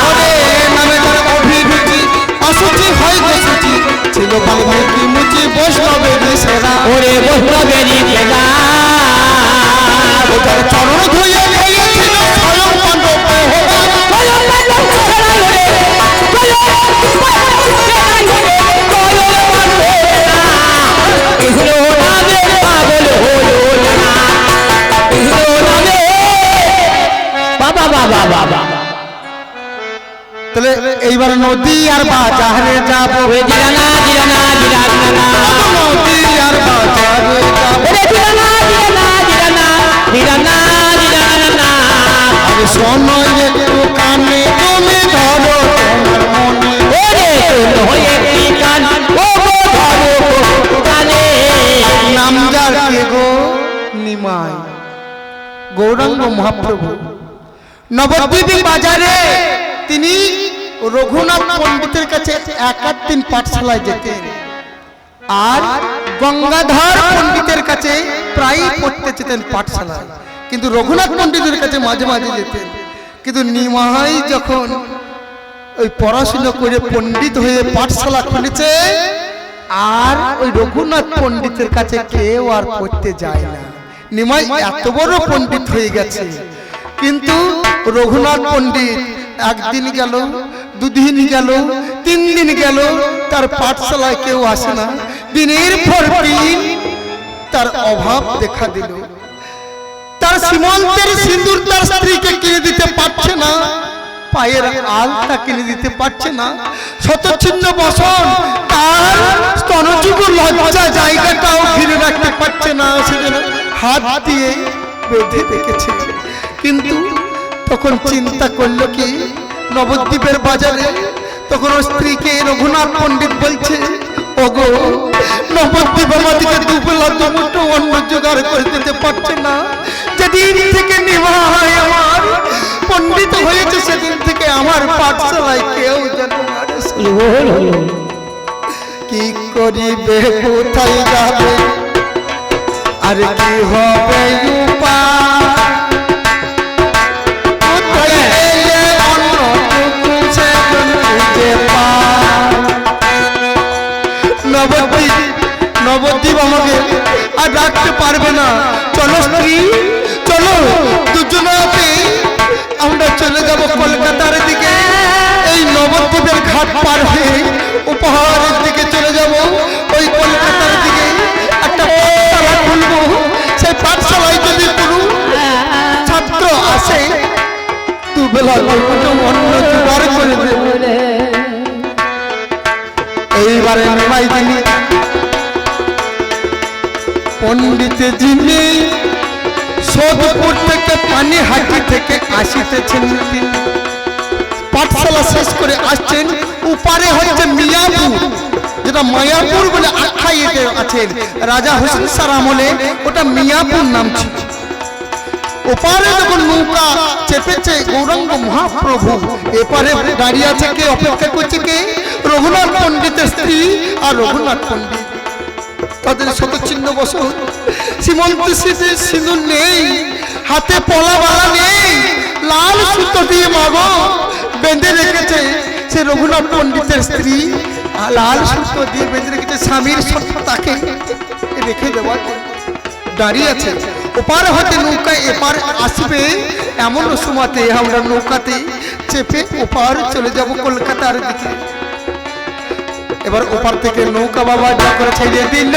ওরে নামে যারা অভিরুচি অসুচি হয় গসুচি ছিল বাল্মীকি মুচি বৈষ্ণবের সেবা ওরে বৈষ্ণবের সেবা যারা চরণ ধুয়ে গিয়েছিল স্বয়ং পাণ্ডব তাহলে এইবার নদী আর বাজারে যাবো জিরানা জিরানা জিরানা নদী আর বাজারে যাবো জিরানা জিরানা জিরানা জিরানা জিরানা আরে শোনো একটু কানে তুমি ধরো তোমার মনে ওরে হয়ে একটি কান ও ধরো কানে নাম যার কে গো নিমাই গৌরাঙ্গ মহাপ্রভু নবদ্বীপ বাজারে তিনি রঘুনাথ পণ্ডিতের কাছে 1 দিন পাঠশালায় যেতেন আর গঙ্গাধর পণ্ডিতের কাছে প্রায় পড়তে যেতেন পাঠশালায় কিন্তু রঘুনাথ পণ্ডিতের কাছে মাঝে মাঝে যেতেন কিন্তু নিমাই যখন ওই পড়াশোনা করে পণ্ডিত হয়ে পাঠশালা খুলেছে আর ওই রঘুনাথ পণ্ডিতের কাছে কেউ আর পড়তে যায় না নিমাই এত বড় পণ্ডিত হয়ে গেছে কিন্তু রঘুনাথ পণ্ডিত একদিন গেল দুদিন গেল, 3 দিন গেল, তার পাঠশালায় কেউ আসে না। দিনের পর দিন তার অভাব দেখা দিল। তার সীমন্তের সিঁদুর তার স্ত্রীকে কিনে দিতে পারছে না, পায়ের আলতা কিনে দিতে পারছে না, শতচ্ছিন্ন বসন তার স্তনযুগল লজ্জা জায়গাটাও ঘিরে রাখতে পারছে না, সেজন্য হাত দিয়ে বেঁধে রেখেছে। কিন্তু তখন চিন্তা করলো কি, নবদ্বীপের বাজারে তখন ওর স্ত্রীকে রঘুনাথ পণ্ডিত বলছে, ওগো নবদ্বীপ আমাদেরকে দুবেলা দুমুঠো অন্ন জোগাড় করে দিতে পারছে না। যেদিন থেকে নিমাই আমার পণ্ডিত হয়েছে সেদিন থেকে আমার পাঠশালায় কেউ যেন কি করিবে, কোথায় যাবে, আর কি হবে উপায়, কোথায় গেলে অন্নটুকু সেদিন খুঁজে পায়। নবদ্বীপ আমাকে আর রাখতে পারবে না, চলো স্ত্রী চলো, দুজনাতে আমরা চলে যাব কলকাতার দিকে। এই নবদ্বীপের ঘাট পার হয়ে উপহারের দিকে চলে যাব, ওই কলকাতার দিকে একটা পাঠশালা খুলবো। সেই পাঠশালায় যদি কোনো ছাত্র আসে দুবেলা দুটো অন্ন জোগাড় করে দেবে। এইবারে নিমাই যিনি পণ্ডিত যিনি সোদপুর থেকে পানিহাটি থেকে আসিতেছেন, পাঠশালা শেষ করে আসছেন। উপারে হচ্ছে মিয়াপুর, যেটা মায়াপুর বলে আখ্যায়িত আছেন। রাজা হোসেন শাহ আমলে ওটা মিয়াপুর নাম ছিল। ওপারে যখন নৌকা চেপেছে গৌরাঙ্গ মহাপ্রভু, এপারে দাঁড়িয়ে আছে কে, অপেক্ষা করছে কে, রঘুনাথ পণ্ডিতের স্ত্রী আর রঘুনাথ পণ্ডিত। তাদের শতচ্ছিন্ন বসন, সীমন্ত সিঁদুর নেই, হাতে পলাবালা নেই, লাল সুতো দিয়ে মাগো বেঁধে রেখেছে সে রঘুনাথ পণ্ডিতের স্ত্রী, লাল সুতো দিয়ে বেঁধে রেখেছে স্বামীর সত্তাকে রেখে দেওয়ার দাঁড়িয়ে আছে। ওপার হতে নৌকা এপার আসবে, এমন সময়তে আমরা নৌকাতে চেপে ওপার চলে যাব কলকাতার দিকে। এবার ওপার থেকে নৌকা বাবা যা করে ছেড়ে দিল,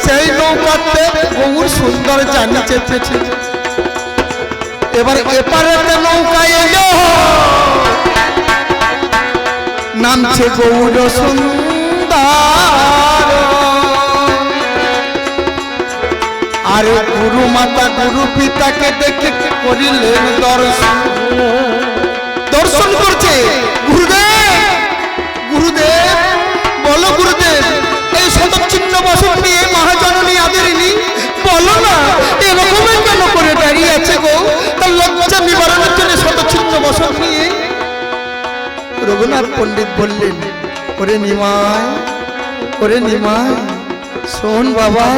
সেই নৌকাতে বহু সুন্দর জানি চেপেছে। এবার এপারে নৌকা এলো, নামছে গৌর সুন্দর, আর গুরু মাতা গুরু পিতাকে দেখে করিলেন দর্শন। দর্শন করছে গুরুদেব, গুরুদেব বলো গুরুদেব, এই শতচ্ছিন্ন বসন নিয়ে মহাজননী আদরিনী বলো না এরকমই কেন করে দাঁড়িয়ে আছে গো, তার লজ্জা নিবারণের জন্য শতচ্ছিন্ন বসন নিয়ে। রঘুনাথ পণ্ডিত বললেন, ওরে নিমাই, ওরে নিমাই শোন বাবা,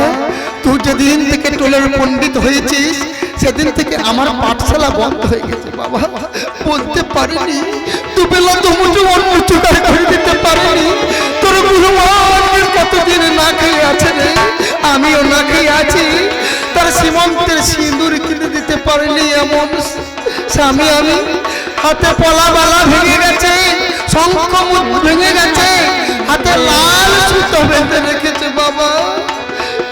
তুই যেদিন থেকে টোলের পণ্ডিত হয়েছিস সেদিন থেকে আমার পাঠশালা বন্ধ হয়ে গেছে বাবা। বলতে পারিনি, দুবেলা দুমুঠো অন্ন জোগাড় করে দিতে পারিনি। তোর গুরুমান কতদিন না খেয়ে আছে রে, আমিও না খেয়ে আছি। তার সীমন্তের সিঁদুর কিনে দিতে পারিনি এমন স্বামী আমি। হাতে পলাবালা ভেঙে গেছে, শঙ্খ মুখ ভেঙে গেছে, হাতে লাল সুতো বেঁধে রেখেছে বাবা।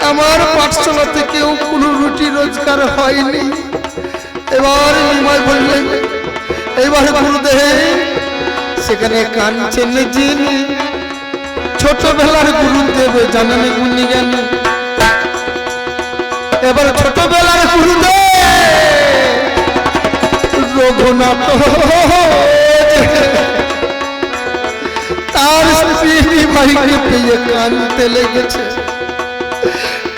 আমার পাঠশালাতে কেউ কোনো রুটি রোজগার হয়নি। এবার নিমাই বললেন, এবার গুরুদেব সেখানে কাঁদছেন যিনি, ছোটবেলার গুরুদেব জানেন গুণী জ্ঞান। এবার ছোটবেলার গুরুদেব রঘুনাথ তার স্ত্রী নিমাইকে পেয়ে কাঁদতে লেগেছে।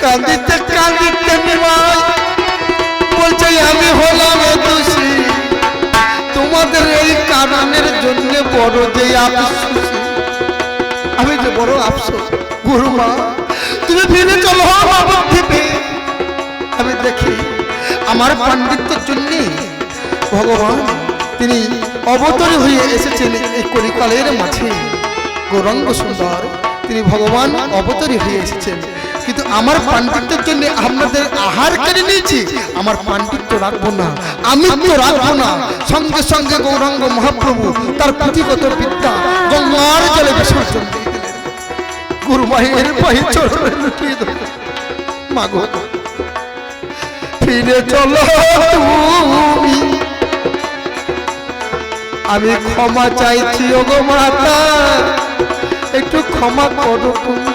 কাঁদিতে কাঁদিতে নিমাই বলছে, আমি হলাম দোষী, তোমাদের এই কারণের জন্য বড় যে আফসোস, আমি যে বড় আফসোস। গুরুমা তুমি ফিরে চলো নবদ্বীপে। আমি দেখি আমার পাণ্ডিত্যের জন্য ভগবান তিনি অবতরী হয়ে এসেছেন এই কলিকালের মাঝে। গৌরাঙ্গ সুন্দর তিনি ভগবান অবতরী হয়ে এসেছেন। কিন্তু আমার পাণ্ডিত্যের জন্য আপনাদের আহার কেড়ে নিয়েছি, আমার পাণ্ডিত্য রাখবো না, আমি তো রাখবো না। সঙ্গে সঙ্গে গৌরাঙ্গ মহাপ্রভু তার পুঁথিগত বিদ্যা গঙ্গার জলে বিসর্জন দিয়ে দিলেন। গুরু মায়ের পায়ে চরণে লুটিয়ে দিলেন, মাগো ফিরে চলো তুমি, আমি ক্ষমা চাইছি ওগো মাতা, একটু ক্ষমা করো তুমি।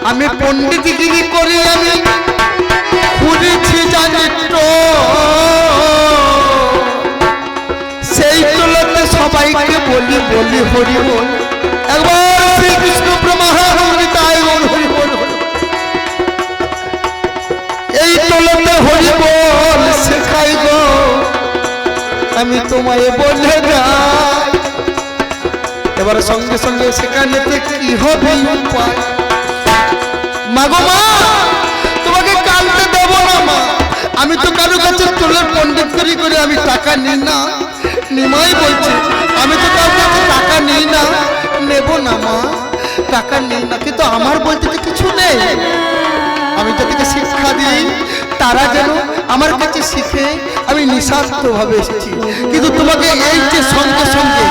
আমি পণ্ডিতগিরি করে আমি খুঁজেছি জানিত, সেই তুলতে সবাইকে বলি বলি হরি বল, একবার শ্রীকৃষ্ণ ব্রহ্মায় হরি বল, এই তুলতে হরি বল শেখাই গো, আমি তোমায় বলে যাই। এবার সঙ্গে সঙ্গে সেখানে কি হবে উপায়? মাগো মা, তোমাকে কালকে দেবো না মা, আমি তো কারো কাছে তোলের পণ্ডিতগিরি করে আমি টাকা নিই না। নিমাই বলছে আমি তো কারো কাছে টাকা নিই না, নেব না মা, টাকা নিই না, কিন্তু আমার বলতে তো কিছু নেই। আমি তোকে শিক্ষা দিই, তারা যেন আমার কাছে শিখে, আমি নিঃস্বার্থভাবে এসেছি। কিন্তু তোমাকে এই যে সঙ্গে সঙ্গে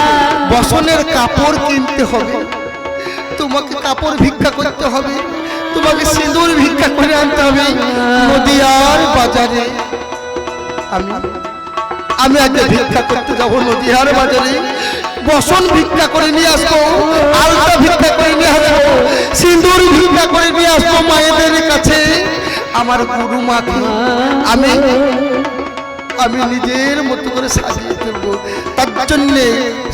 বসনের কাপড় কিনতে হবে, তোমাকে কাপড় ভিক্ষা করতে হবে, তোমাকে সিঁদুর ভিক্ষা করে আনতে হবে নদিয়ার বাজারে। আমি আজকে ভিক্ষা করতে যাবো নদিয়ার বাজারে, বসন ভিক্ষা করে নিয়ে আসবো, আলতা ভিক্ষা করে নিয়ে আসবো, সিঁদুর ভিক্ষা করে নিয়ে আসবো মায়েদের কাছে। আমার গুরু মাকে আমি নিজের মতো করে সাজিয়ে দেবো। তার জন্যে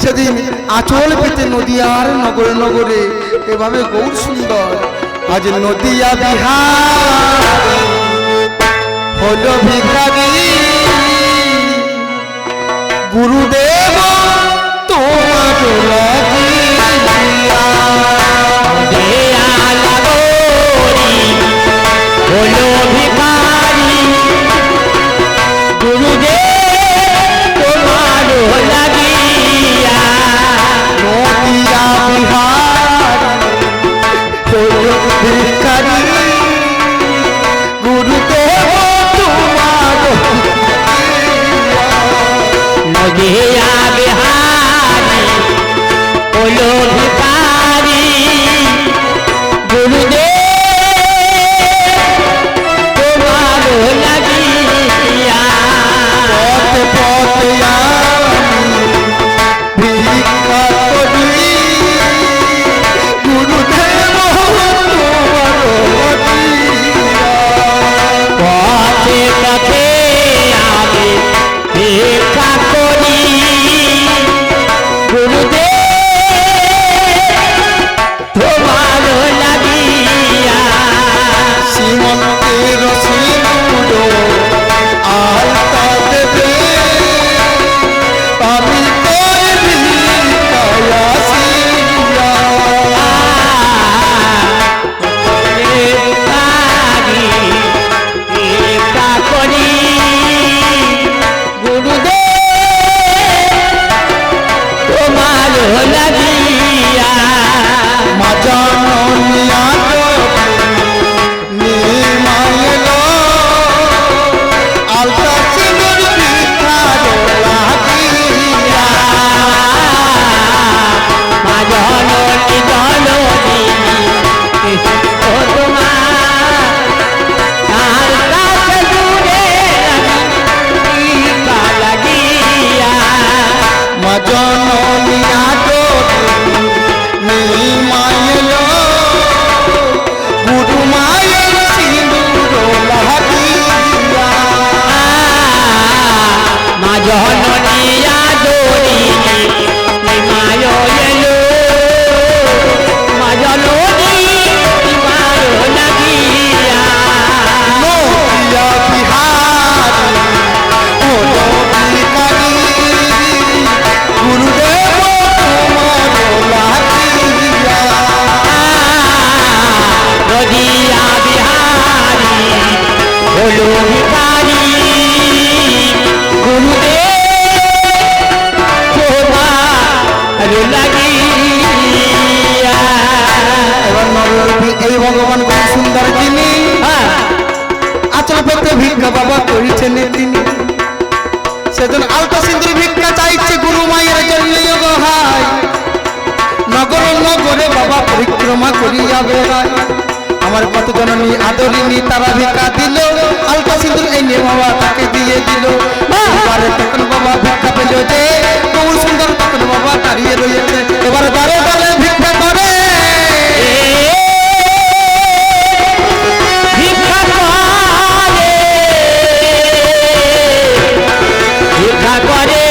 সেদিন আঁচল পেতে নদিয়ার নগরে নগরে এভাবে গৌর সুন্দর আজ নদিয়া বিহার হলো ভিখারি, গুরুদেব তোমার লাগিয়া হলো ভিখারি, গুরুদেব তোমার লাগিয়া, নদিয়া বিহার হলো ভিখারি, গুরুদেব তোমার নদিয়া বিহারি হলো ভিখারি, গুরুদেব তোমার লাগিয়া, পথে পথে আমি ভিক্ষা করি, গুরুদেব তোমার লাগিয়া। পথে পথে আমি ভিক্ষা করি, গুরুদেব তোমার লাগিয়া, সীমন্তের সিঁদুর আলতা দেবে, আমি তোর ভিক্ষায় আসিয়া। ভিক্ষা করি, গুরুদেব তোমার লাগিয়া, মা জননিয়া নিমাইলো আলতা সিঁদুর ভিক্ষার লাগিয়া। মা জননী জননী ও তোমার, তার কাছে দূরে ভিক্ষা লাগিয়া, মা জননিয়া নিমাইলো গুরু মায়ের সিঁদুর লাগিয়া। মা জননী আদরিণী নিমায় এলো, মা জননী নিমায় লাগিয়া, নদিয়া বিহার হলো ভিখারি, গুরুদেব তোমার লাগিয়া। নদিয়া বিহারি হলো ভিখারি, গুরুদেব তোমার লাগিয়া। এবার এই ভগবান সুন্দর যিনি হ্যাঁ আচল পেতে ভিক্ষা বাবা করেছেন তিনি সেদিন আলতা সিন্দুর ভিক্ষা চাইছে গুরু মায়ের জন্য গো হাই নগর নগরে বাবা পরিক্রমা করিয়া বেড়ায় আমার কত জননী আদরিনী তারা ভিক্ষা দিল আলতা সিন্দুর এনে বাবা তাকে দিয়ে দিল এবারে তখন বাবা ভিক্ষা পেল যে গৌর সুন্দর তখন বাবা দাঁড়িয়ে রয়েছে এবারে বারে বারে ভিক্ষা করে ভিক্ষা করে ভিক্ষা করে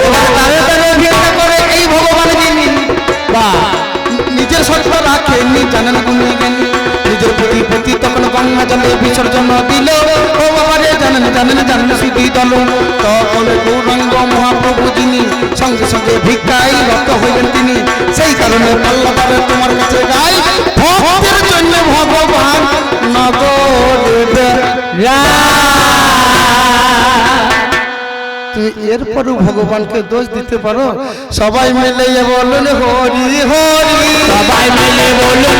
এবারে দাঁড়ে দাঁড়িয়ে ভিক্ষা করে এই ভগবান যিনি বাহ নিজের সত্য রাখেননি জানেন গুণী জ্ঞানী নিজের প্রতি প্রতি তখন গঙ্গা জলে বিসর্জন দিল ও বাবারে জানেন জানেন জানেন সুধী দল তখন গৌরাঙ্গ মহাপ্রভু যিনি সঙ্গে সঙ্গে ভিক্ষায় রত হইলেন তিনি সেই কারণে পাল্লাবারে তোমার কাছে গাই ভক্তের জন্য ভগবান নগর তুই এরপরও ভগবানকে দোষ দিতে পারো সবাই মিলে বলুন হরি হরি সবাই মিলে বলুন